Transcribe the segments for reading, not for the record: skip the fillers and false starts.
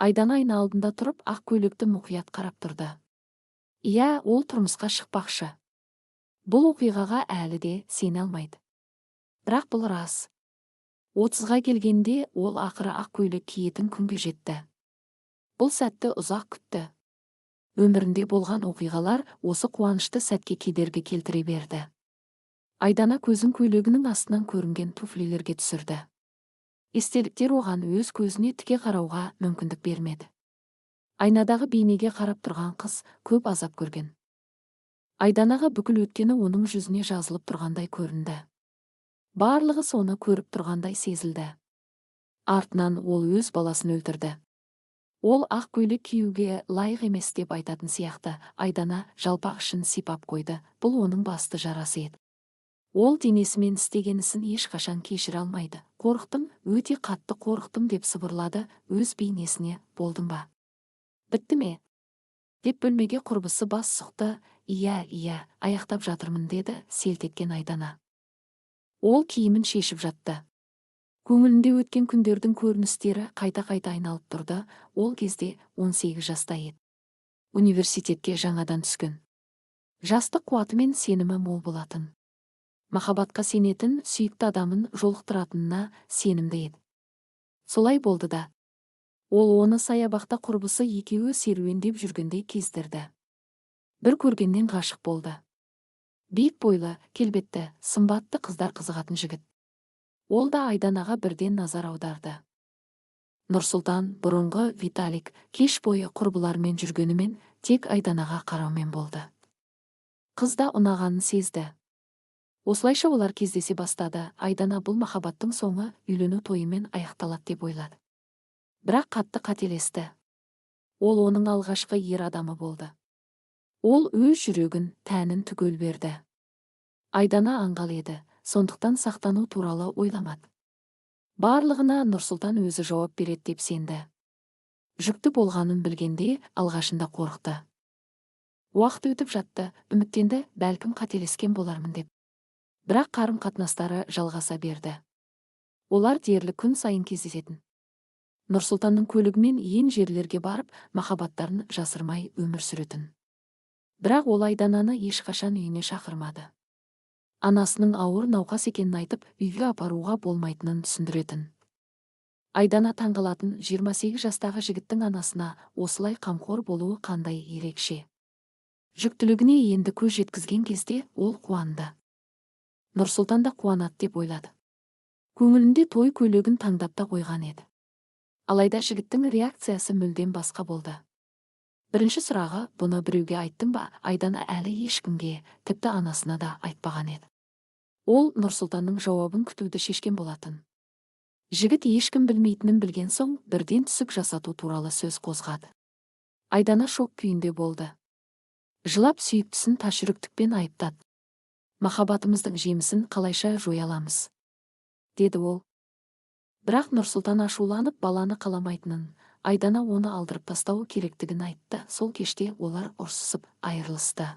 Айдана айна алдында тұрып, ақ көйлекті мұқият қарап тұрды. Иә, ол тұрмысқа шықпақшы. Бұл оқиғаға әлі де сене алмайды. Бірақ бұл рас. 30-ға келгенде ол ақыры ақ көйлек киетін күнге жетті. Бұл сәтті ұзақ күтті. Өмірінде болған оқиғалар осы қуанышты сәтке кедергі келтіре берді. Айдана көзін көйлегінің астынан көрінген туфлилерге түсірді. Естеліктер оған өз көзіне тіке қарауға мүмкіндік бермеді. Айнадағы бейнеге қарап тұрған қыз көп азап көрген. Айданаға бүкіл өткені оның жүзіне жазылып тұрғандай көрінді. Барлығы соны көріп тұрғандай сезілді. Артынан ол өз баласын өлтірді. Ол ақ көйлек киюге лайық емес деп айтатын сияқты. Айдана жалпақ ішін сипап қойды. Бұл оның басты жарасы еді. Ол денесімен істеген ісін ешқашан кешіре алмайды. Қорықтым, өте қатты қорықтым деп сыбырлады өз бейнесіне. Болдың ба? Бітті ме? Деп бөлмеге құрбысы бас сұқты. Иә, аяқтап жатырмын деді селт еткен Айдана. Ол киімін шешіп жатты. Көңілінде өткен күндердің көріністері қайта-қайта айналып тұрды. Ол кезде 18 жаста еді. Университетке жаңадан түскен. Жастық қуаты мен сенімі мол болатын. Махаббатқа сенетін, сүйікті адамын жолықтыратынына сенімді еді. Солай болды да. Ол оны саябақта құрбысы екеуі серуендеп жүргенде кездірді. Бір көргеннен ғашық болды. Биік бойлы, келбетті, сымбатты қыздар қызығатын жігіт. Ол да Айданаға бірден назар аударды. Нұрсұлтан, бұрынғы Виталик, кеш бойы құрбылармен жүргенімен тек Айданаға қараумен болды. Қыз да ұнағанын сезді. Осылайша олар кездесе бастады. Айдана бұл махаббаттың соңы үйлену тойымен аяқталады деп ойлады. Бірақ қатты қателесті. Ол оның алғашқы ер адамы болды. Ол өз жүрегін, тәнін түгел берді. Айдана аңғал еді, сондықтан сақтану туралы ойламады. Барлығына Нұрсұлтан өзі жауап береді деп сенді. Жүкті болғанын білгенде алғашында қорықты. Уақыт өтіп жатты, үміттенді, бәлкім қателескен болармын деп. Бірақ қарым-қатынастары жалғаса берді. Олар дерлік күн сайын кездесетін. Нұрсұлтанның көлігімен ең жерлерге барып, махаббаттарын жасырмай өмір сүретін. Бірақ ол Айдананы ешқашан үйіне шақырмады. Анасының ауыр науқас екенін айтып, үйге апаруға болмайтынын түсіндіретін. Айдана таңғалатын 28 жастағы жігіттің анасына осылай қамқор болуы қандай ерекше. Жүктілігіне енді көз жеткізген кезде ол қуанды. Нұрсұлтан да қуанады деп ойлады. Көңілінде той көйлегін таңдап та қойған еді. Алайда жігіттің реакциясы мүлдем басқа болды. Бірінші сұрағы, бұны біреуге айттың ба? Айдана әлі ешкімге, тіпті анасына да айтпаған еді. Ол Нұрсұлтанның жауабын күтуді шешкен болатын. Жігіт ешкім білмейтінін білген соң бірден түсік жасату туралы сөз қозғады. Айдана шок күйінде болды. Жылап сүйіктісін ташүріктікпен айыптады. Махаббатымыздың жемісін қалайша жоя аламыз, деді ол. Бірақ Нұрсұлтан ашуланып баланы қаламайтынын, Айдана оны алдырып тастау керектігін айтты. Сол кеште олар ұрсысып айырылысты.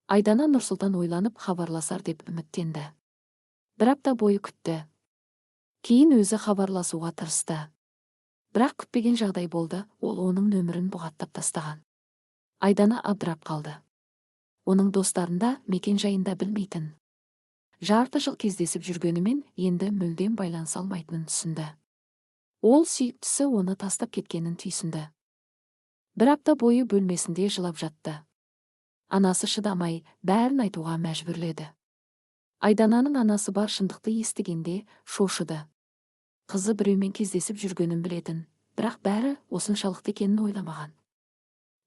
Айдана Нұрсұлтан ойланып хабарласар деп үміттенді. Бір апта бойы күтті. Кейін өзі хабарласуға тырысты. Бірақ күтпеген жағдай болды, ол оның нөмірін бұғаттап тастаған. Айдана абдырап қалды. Оның достарында мекен жайында білмейтін. Жарты жыл кездесіп жүргенімен енді мүлдем байланыса алмайтынын түсінді. Ол сүйіктісі оны тастап кеткенін түйсінді. Бір апта бойы бөлмесінде жылап жатты. Анасы шыдамай, бәрін айтуға мәжбүрледі. Айдананың анасы бар шындықты естігенде шошыды. Қызы біреумен кездесіп жүргенін білетін, бірақ бәрі осыншалықты екенін ойламаған.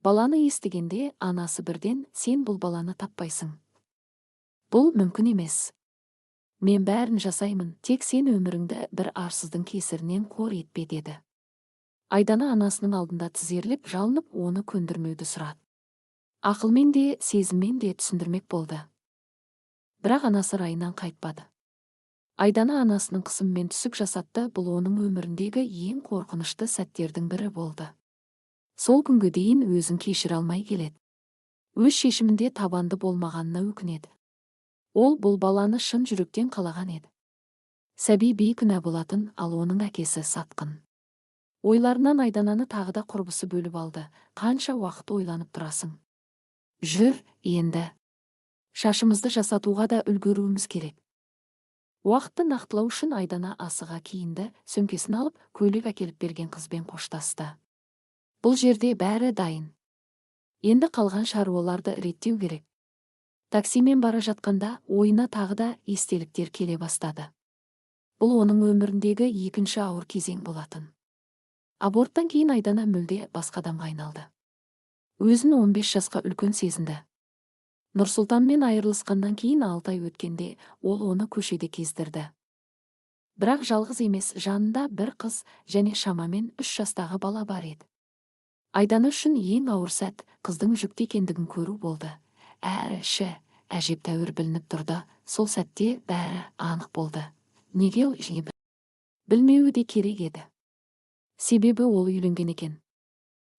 Баланы естігенде анасы бірден, сен бұл баланы таппайсың. Бұл мүмкін емес. Мен бәрін жасаймын, тек сен өміріңді бір арсыздың кесірінен қор етпе деді. Айдана анасының алдында тізерлеп, жалынып, оны көндірмеуді сұрады. Ақылмен де, сезіммен де түсіндірмек болды. Бірақ анасы райынан қайтпады. Айдана анасының қысымымен түсік жасатты. Бұл оның өміріндегі ең қорқынышты сәттердің бірі болды. Сол күнге дейін өзін кешіре алмай келеді. Өз шешімінде табанды болмағанына өкінеді. Ол бұл баланы шын жүректен қалаған еді. Сәби бейкүнә болатын, ал оның әкесі сатқын. Ойларынан Айдананы тағы да құрбысы бөліп алды. Қанша уақыт ойланып тұрасың? Жүр, енді. Шашымызды жасатуға да үлгеруіміз керек. Уақытты нақтылау үшін Айдана асыға киінді, сөмкесін алып, көйлек әкеліп берген қызбен қоштасты. Бұл жерде бәрі дайын. Енді қалған шаруаларды реттеу керек. Таксимен бара жатқанда ойына тағы да естеліктер келе бастады. Бұл оның өміріндегі екінші ауыр кезең болатын. Аборттан кейін Айдана мүлде басқа адамға айналды. Өзін 15 жасқа үлкен сезінді. Нұрсұлтанмен айырылысқаннан кейін 6 ай өткенде ол оны көшеде кездірді. Бірақ жалғыз емес, жанында бір қыз және шамамен 3 жастағы бала бар еді. Айдана үшін ең ауыр сәт қыздың жүкті екендігін көру болды. Әрі іші әжептәуір білініп тұрды. Сол сәтте бәрі анық болды. Неге ол білмеуі де керек еді. Себебі ол үйленген екен.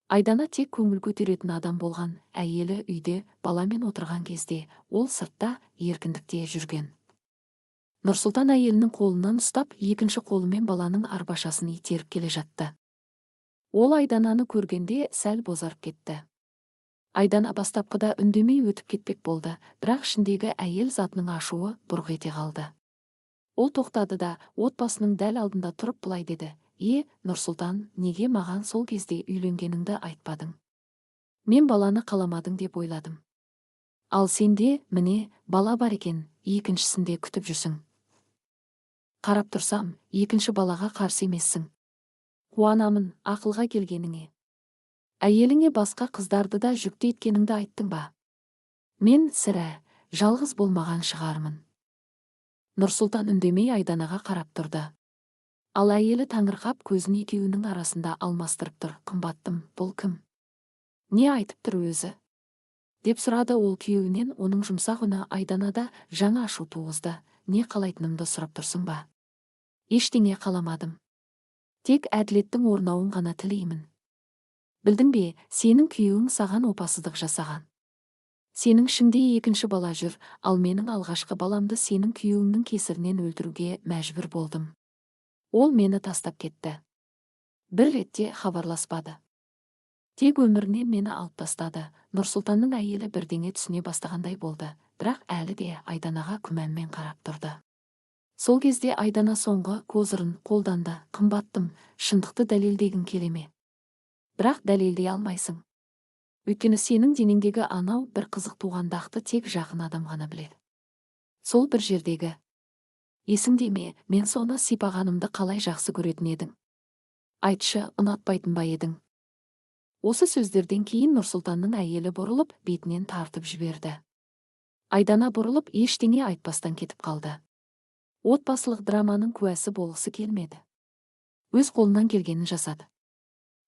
Айдана тек көңіл көтеретін адам болған. Әйелі үйде баламен отырған кезде ол сыртта еркіндікте жүрген. Нұрсұлтан әйелінің қолынан ұстап, екінші қолымен баланың арбашасын итеріп келе жатты. Ол Айдананы көргенде сәл бозарып кетті. Айдана бастапқыда үндемей өтіп кетпек болды, бірақ ішіндегі әйел затының ашуы бұрқ ете қалды. Ол тоқтады да отбасының дәл алдында тұрып былай деді: Нұрсұлтан, неге маған сол кезде үйленгеніңді айтпадың? Мен баланы қаламадың деп ойладым. Ал сенде, міне, бала бар екен, екіншісінде күтіп жүрсің. Қарап тұрсам, екінші балаға қарсы емессің. Қуанамын ақылға келгеніңе. Әйеліңе басқа қыздарды да жүкті еткеніңді айттың ба? Мен сірә жалғыз болмаған шығармын. Нұрсұлтан үндемей Айданаға қарап тұрды. Ал әйелі таңырқап көзін екеуінің арасында алмастырып тұр. Қымбаттым, бұл кім? Не айтып тұр өзі? Деп сұрады ол күйеуінен. Оның жұмсақ үні Айданада жаңа ашу туғызды. Не қалайтынымды сұрап тұрсың ба? Ештеңе қаламадым. Тек әділеттің орнауын ғана тілеймін. Білдің бе, сенің күйеуің саған опасыздық жасаған. Сенің ішіңде екінші бала жүр, ал менің алғашқы баламды сенің күйеуіңнің кесірінен өлтіруге мәжбүр болдым. Ол мені тастап кетті. Бір ретте хабарласпады. Тек өмірінен мені алып тастады. Нұрсұлтанның әйелі бірдеңе түсіне бастағандай болды, бірақ әлі де Айданаға күмәнмен қарап тұрды. Сол кезде Айдана соңғы козырын қолданды. Қымбаттым, шындықты дәлелдегің келеме? Бірақ дәлелдей алмайсың. Өйткені сенің денеңдегі анау бір қызық туғандақты тек жақын адам ғана біледі. Сол бір жердегі. Есіңде ме, мен соны сипағанымды қалай жақсы көретін едің? Айтшы, ұнатпайтын ба едің? Осы сөздерден кейін Нұрсұлтанның әйелі бұрылып, бетінен тартып жіберді. Айдана бұрылып, ештеңе айтпастан кетіп қалды. Отбасылық драманың куәсі болғысы келмеді. Өз қолынан келгенін жасады.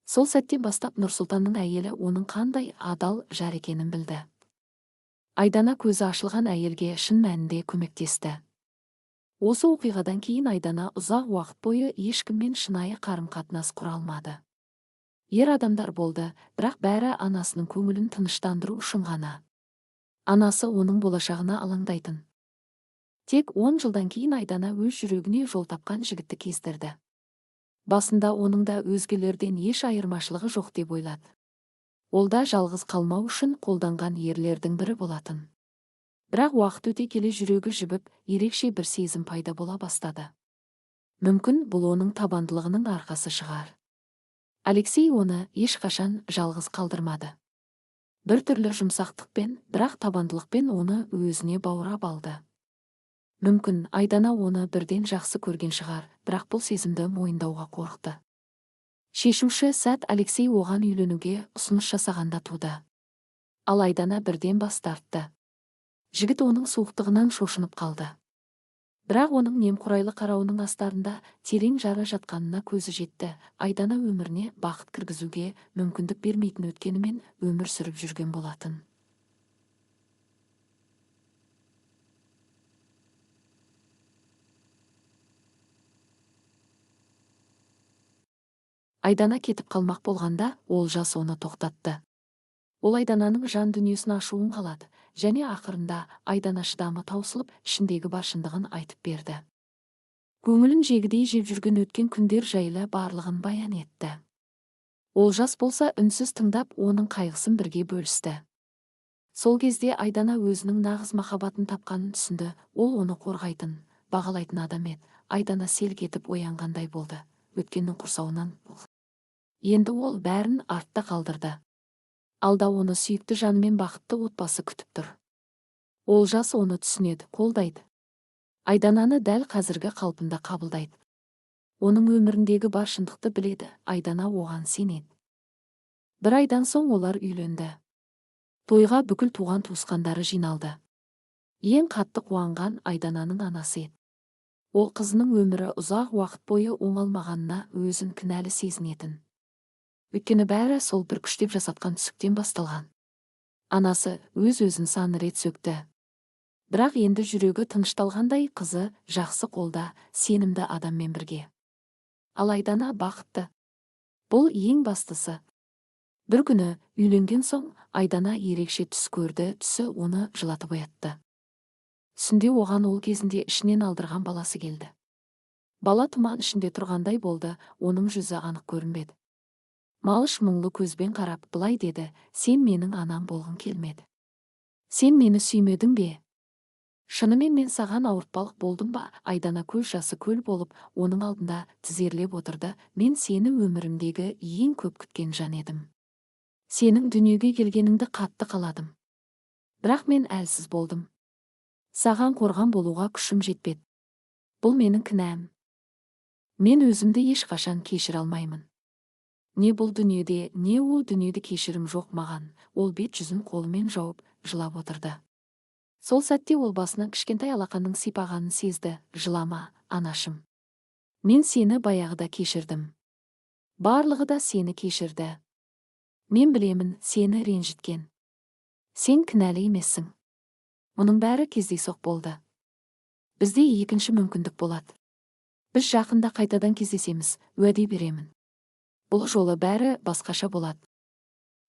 Сол сәттен бастап Нұрсұлтанның әйелі оның қандай адал жар екенін білді. Айдана көзі ашылған әйелге шын мәнінде көмектесті. Осы оқиғадан кейін Айдана ұзақ уақыт бойы ешкіммен шынайы қарым-қатынас құра алмады. Ер адамдар болды, бірақ бәрі анасының көңілін тыныштандыру үшін ғана. Анасы оның болашағына алаңдайтын. Тек 10 жылдан кейін Айдана өз жүрегіне жол тапқан жігітті кездірді. Басында оның да өзгелерден еш айырмашылығы жоқ деп ойлады. Ол да жалғыз қалмау үшін қолданған ерлердің бірі болатын. Бірақ уақыт өте келе жүрегі жібіп, ерекше бір сезім пайда бола бастады. Мүмкін бұл оның табандылығының арқасы шығар. Алексей оны ешқашан жалғыз қалдырмады. Бір түрлі жұмсақтықпен, бірақ табандылықпен оны өзіне баурап алды. Мүмкін Айдана оны бірден жақсы көрген шығар, бірақ бұл сезімді мойындауға қорықты. Шешуші сәт Алексей оған үйленуге ұсыныс жасағанда туды. Ал Айдана бірден бас тартты. Жігіт оның суықтығынан шошынып қалды. Бірақ оның немқұрайлы қарауының астарында терең жары жатқанына көзі жетті. Айдана өміріне бақыт кіргізуге мүмкіндік бермейтін өткенімен өмір сүріп жүрген болатын. Айдана кетіп қалмақ болғанда, Олжас оны тоқтатты. Ол Айдананың жан дүниесін ашуын қалады, және ақырында Айдана шыдамы таусылып, ішіндегі бар шындығын айтып берді. Көңілін жегідей жеп жүрген өткен күндер жайлы барлығын баян етті. Олжас болса үнсіз тыңдап, оның қайғысын бірге бөлісті. Сол кезде Айдана өзінің нағыз махаббатын тапқанын түсінді. Ол оны қорғайтын, бағалайтын адам еді. Айдана селк етіп оянғандай болды. Өткеннің құрсауынан. Енді ол бәрін артта қалдырды. Алда оны сүйікті жанымен бақытты отбасы күтіп тұр. Олжас оны түсінеді, қолдайды. Айдананы дәл қазіргі қалпында қабылдайды. Оның өміріндегі бар шындықты біледі. Айдана оған сенеді. Бір айдан соң олар үйленді. Тойға бүкіл туған туысқандары жиналды. Ең қатты қуанған Айдананың анасы еді. Ол қызының өмірі ұзақ уақыт бойы оңалмағанына өзін кінәлі сезінетін. Өйткені бәрі сол бір күштеп жасатқан түсіктен басталған. Анасы өз-өзін сан рет сөкті. Бірақ енді жүрегі тынышталғандай, қызы жақсы қолда, сенімді адаммен бірге. Ал Айдана бақытты. Бұл ең бастысы. Бір күні үйленген соң Айдана ерекше түс көрді. Түсі оны жылатып оятты. Түсінде оған ол кезінде ішінен алдырған баласы келді. Бала тұман ішінде тұрғандай болды, оның жүзі анық көрінбеді. Малыш мұңлы көзбен қарап былай деді: сен менің анам болғың келмеді. Сен мені сүймедің бе? Шынымен мен саған ауыртпалық болдым ба? Айдана көз жасы көл болып, оның алдында тізерлеп отырды. Мен сені өмірімдегі ең көп күткен жан едім. Сенің дүниеге келгеніңді қатты қаладым. Бірақ мен әлсіз болдым. Саған қорған болуға күшім жетпеді. Бұл менің кінәм. Мен өзімді ешқашан кешіре алмаймын. Не бұл дүниеде, не ол дүниеде кешірім жоқ маған. Ол бет-жүзін қолымен жауып, жылап отырды. Сол сәтте ол басынан кішкентай алақанның сипағанын сезді. Жылама, анашым. Мен сені баяғыда кешірдім. Барлығы да сені кешірді. Мен білемін, сені ренжіткен. Сен кінәлі емессің. Мұның бәрі кездейсоқ болды. Бізде екінші мүмкіндік болады. Біз жақында қайтадан кездесеміз, уәде беремін. Бұл жолы бәрі басқаша болады.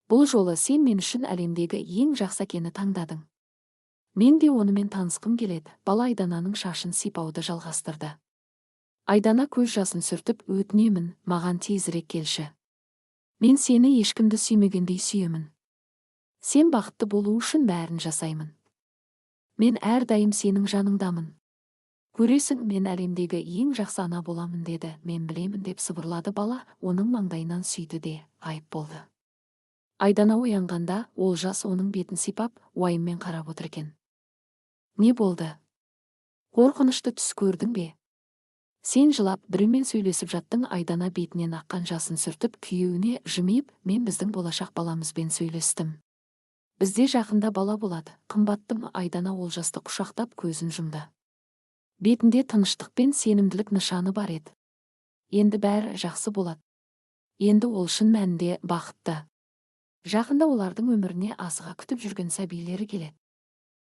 Бұл жолы сен мен үшін әлемдегі ең жақсы әкені таңдадың. Мен де онымен танысқым келеді. Бала Айдананың шашын сипауды жалғастырды. Айдана көз жасын сүртіп, өтінемін, маған тезірек келші. Мен сені ешкімді сүймегендей сүйемін. Сен бақытты болу үшін бәрін жасаймын. Мен әрдайым сенің жаныңдамын. Көресің, мен әлемдегі ең жақсы ана боламын деді. Мен білемін деп сыбырлады бала, оның маңдайынан сүйді де ғайып болды. Айдана оянғанда, Олжас оның бетін сипап, уайыммен қарап отыр екен. Не болды? Қорқынышты түс көрдің бе? Сен жылап, біреумен сөйлесіп жаттың. Айдана бетінен аққан жасын сүртіп, күйеуіне жымиып, мен біздің болашақ баламызбен сөйлестім. Бізде жақында бала болады. Қымбаттым. Айдана Олжасты құшақтап көзін жұмды. Бетінде тыныштық пен сенімділік нышаны бар еді. Енді бәрі жақсы болады. Енді ол шын мәнінде бақытты. Жақында олардың өміріне асыға күтіп жүрген сәбилері келеді.